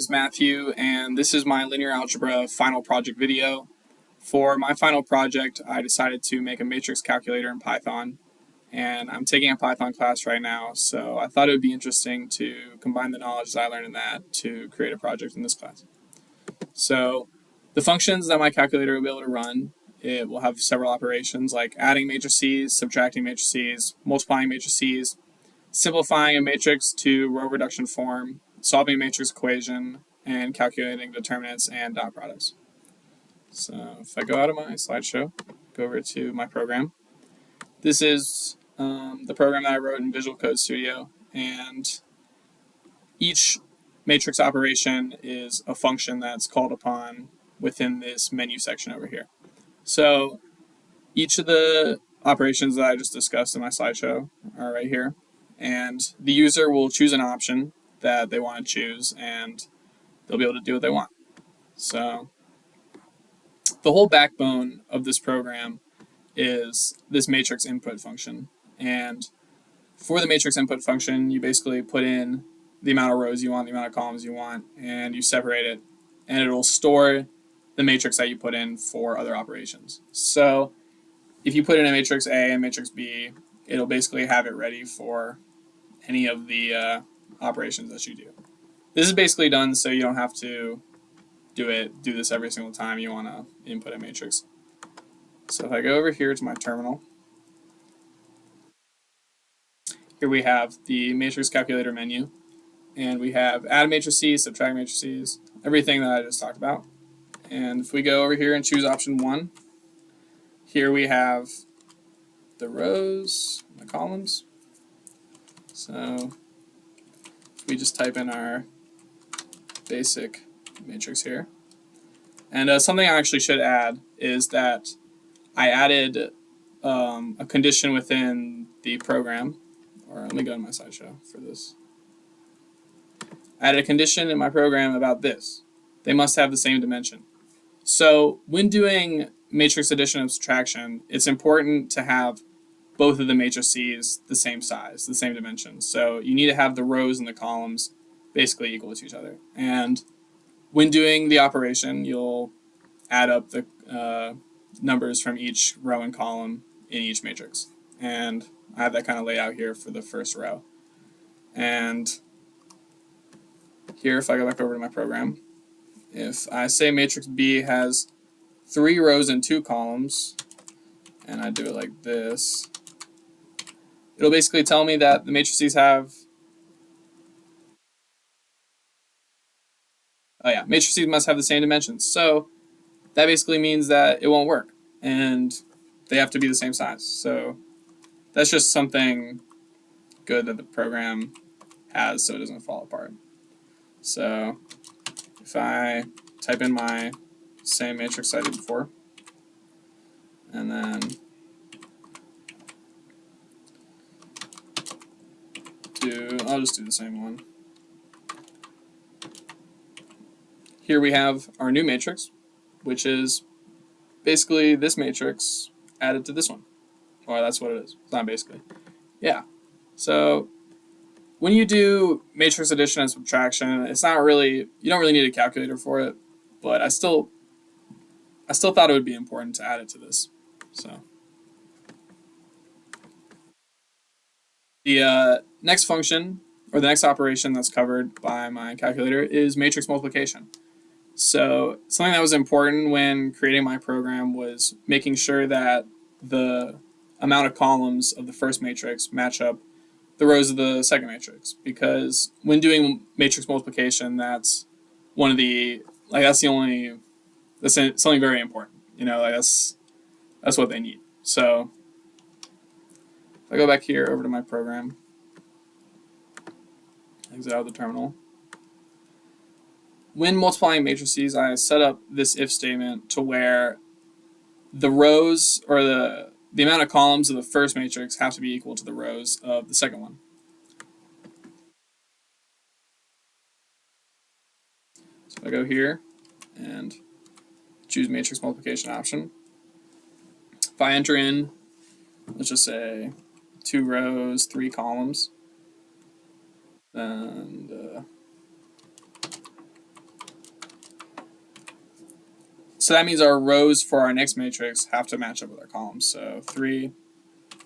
is Matthew, and this is my linear algebra final project video. For my final project, I decided to make a matrix calculator in Python, and I'm taking a Python class right now, so I thought it would be interesting to combine the knowledge that I learned in that to create a project in this class. So the functions that my calculator will be able to run, it will have several operations like adding matrices, subtracting matrices, multiplying matrices, simplifying a matrix to row reduction form, solving a matrix equation, and calculating determinants and dot products. So if I go out of my slideshow, go over to my program. This is the program that I wrote in Visual Code Studio, and each matrix operation is a function that's called upon within this menu section over here. So each of the operations that I just discussed in my slideshow are right here, and the user will choose an option that they want to choose, and they'll be able to do what they want. So the whole backbone of this program is this matrix input function, and for the matrix input function, you basically put in the amount of rows you want, the amount of columns you want, and you separate it, and it'll store the matrix that you put in for other operations. So if you put in a matrix A and matrix B, it'll basically have it ready for any of the operations that you do. This is basically done so you don't have to do this every single time you want to input a matrix. So if I go over here to my terminal, here we have the matrix calculator menu, and we have add matrices, subtract matrices, everything that I just talked about. And if we go over here and choose option 1, here we have the rows, the columns. So we just type in our basic matrix here. And something I actually should add is that I added a condition within the program, or let me go to my slideshow for this. I added a condition in my program about this. They must have the same dimension. So when doing matrix addition and subtraction, it's important to have both of the matrices the same size, the same dimension. So you need to have the rows and the columns basically equal to each other. And when doing the operation, you'll add up the numbers from each row and column in each matrix. And I have that kind of laid out here for the first row. And here, if I go back over to my program, if I say matrix B has 3 rows and 2 columns, and I do it like this, it'll basically tell me that the matrices have, matrices must have the same dimensions. So that basically means that it won't work, and they have to be the same size. So that's just something good that the program has so it doesn't fall apart. So if I type in my same matrix I did before, and then I'll just do the same one. Here we have our new matrix, which is basically this matrix added to this one. Or that's what it is. It's not basically. Yeah. So when you do matrix addition and subtraction, it's not really, you don't really need a calculator for it, but I still thought it would be important to add it to this. So the next function, or the next operation that's covered by my calculator, is matrix multiplication. So something that was important when creating my program was making sure that the amount of columns of the first matrix match up the rows of the second matrix, because when doing matrix multiplication, that's one of the, like, that's something very important, that's what they need. So if I go back here over to my program, exit out of the terminal, when multiplying matrices, I set up this if statement to where the rows, or the amount of columns of the first matrix have to be equal to the rows of the second one. So I go here and choose matrix multiplication option. If I enter in, let's just say 2 rows, 3 columns, and So that means our rows for our next matrix have to match up with our columns. So 3.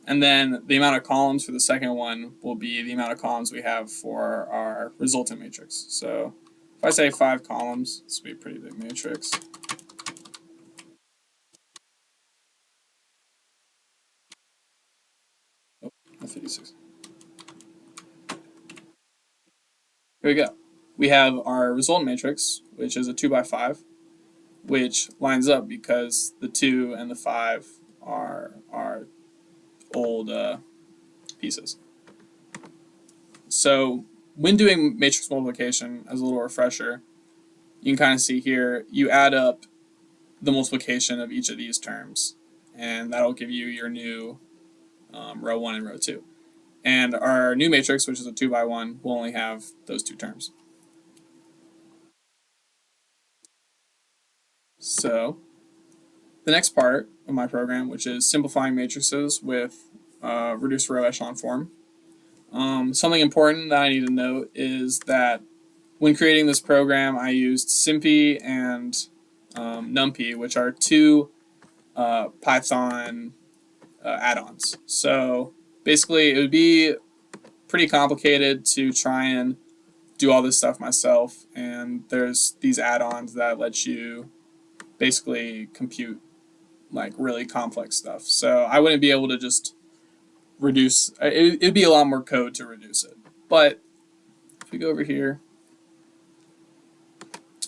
And then the amount of columns for the second one will be the amount of columns we have for our resultant matrix. So if I say 5 columns, this will be a pretty big matrix. Oh, 56. Here we go. We have our resultant matrix, which is a 2 by 5, which lines up because the 2 and the 5 are old pieces. So when doing matrix multiplication, as a little refresher, you can kind of see here, you add up the multiplication of each of these terms, and that'll give you your new row 1 and row 2. And our new matrix, which is a 2 by 1, will only have those 2 terms. So the next part of my program, which is simplifying matrices with reduced row echelon form. Something important that I need to note is that when creating this program, I used SymPy and NumPy, which are 2 Python add-ons. So basically, it would be pretty complicated to try and do all this stuff myself, and there's these add-ons that let you basically compute like really complex stuff. So I wouldn't be able to just reduce, it'd be a lot more code to reduce it. But if we go over here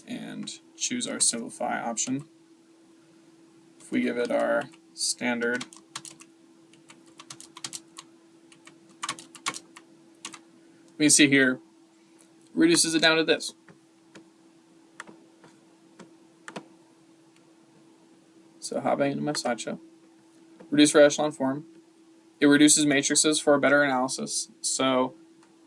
and choose our simplify option, if we give it our standard, we can see here, reduces it down to this. So hopping into my slideshow, reduce row echelon form. It reduces matrices for a better analysis. So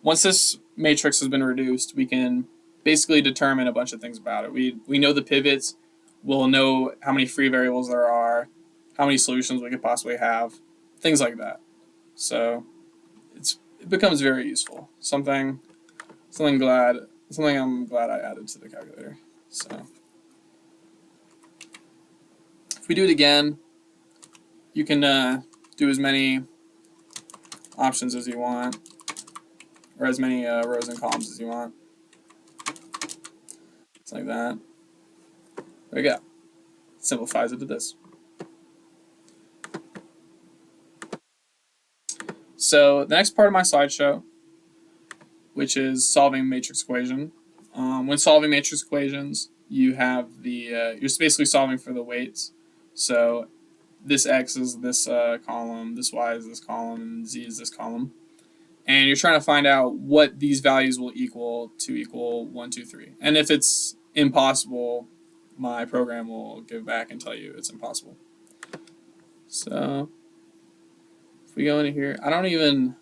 once this matrix has been reduced, we can basically determine a bunch of things about it. We know the pivots, we'll know how many free variables there are, how many solutions we could possibly have, things like that. So it becomes very useful. Something I'm glad I added to the calculator. So if we do it again, you can do as many options as you want, or as many rows and columns as you want. It's like that. There we go. Simplifies it to this. So the next part of my slideshow, which is solving matrix equation. When solving matrix equations, you have the you're basically solving for the weights. So this x is this column, this y is this column, and z is this column. And you're trying to find out what these values will equal to equal 1, 2, 3. And if it's impossible, my program will give back and tell you it's impossible. So if we go into here, I don't even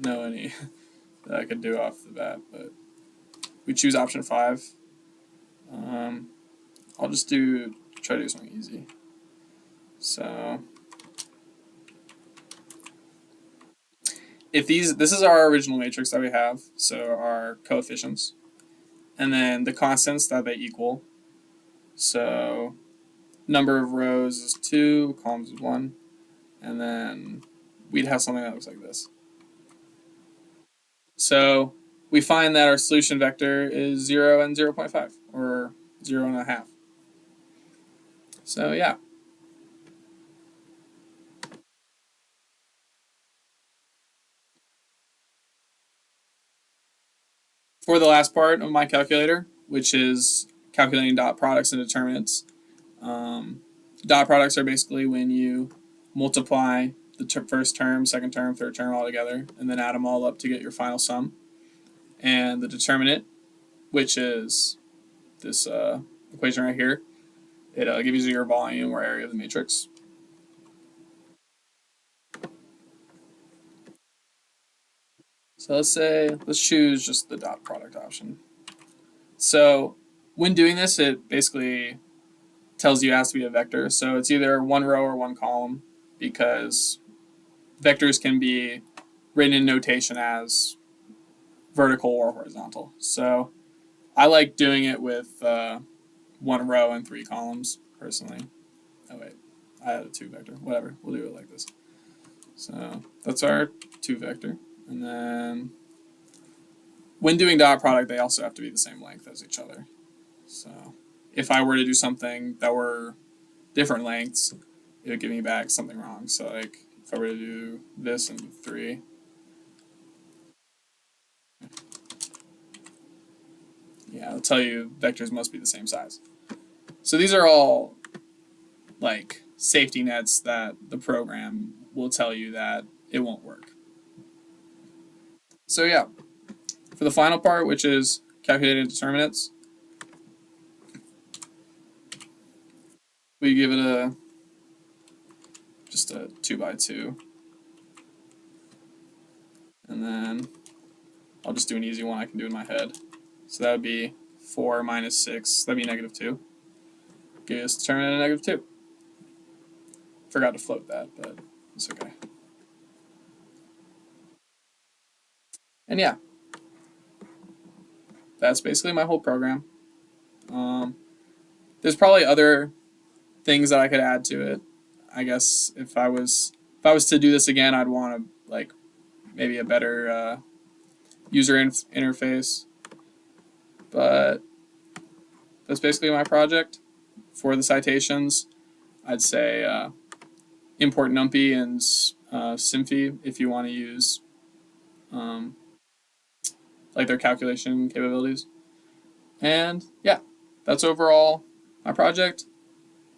know any that I could do off the bat, but we choose option 5. I'll just try to do something easy. So if this is our original matrix that we have, so our coefficients, and then the constants that they equal. So number of rows is 2, columns is 1, and then we'd have something that looks like this. So we find that our solution vector is 0 and 0.5, or 0.5. So yeah. For the last part of my calculator, which is calculating dot products and determinants, dot products are basically when you multiply the first term, second term, third term all together, and then add them all up to get your final sum. And the determinant, which is this equation right here, it gives you your volume or area of the matrix. So let's choose just the dot product option. So when doing this, it basically tells you it has to be a vector. So it's either one row or one column, because vectors can be written in notation as vertical or horizontal. So I like doing it with 1 row and 3 columns. personally. Oh wait, I had a 2 vector. Whatever, we'll do it like this. So that's our 2 vector. And then when doing dot product, they also have to be the same length as each other. So if I were to do something that were different lengths, it would give me back something wrong. So like if I were to do this and 3, yeah, it'll tell you vectors must be the same size. So these are all like safety nets that the program will tell you that it won't work. So yeah, for the final part, which is calculating determinants, we give it just a 2x2, and then I'll just do an easy one I can do in my head. So that would be 4 minus 6, that'd be -2. Give us determinant of -2. Forgot to float that, but it's okay. And yeah, that's basically my whole program. There's probably other things that I could add to it. I guess if I was to do this again, I'd want to like maybe a better user interface. But that's basically my project. For the citations, I'd say import NumPy and Symphy if you want to use like their calculation capabilities. And yeah, that's overall my project.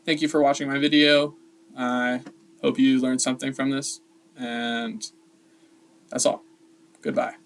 Thank you for watching my video. I hope you learned something from this, and that's all. Goodbye.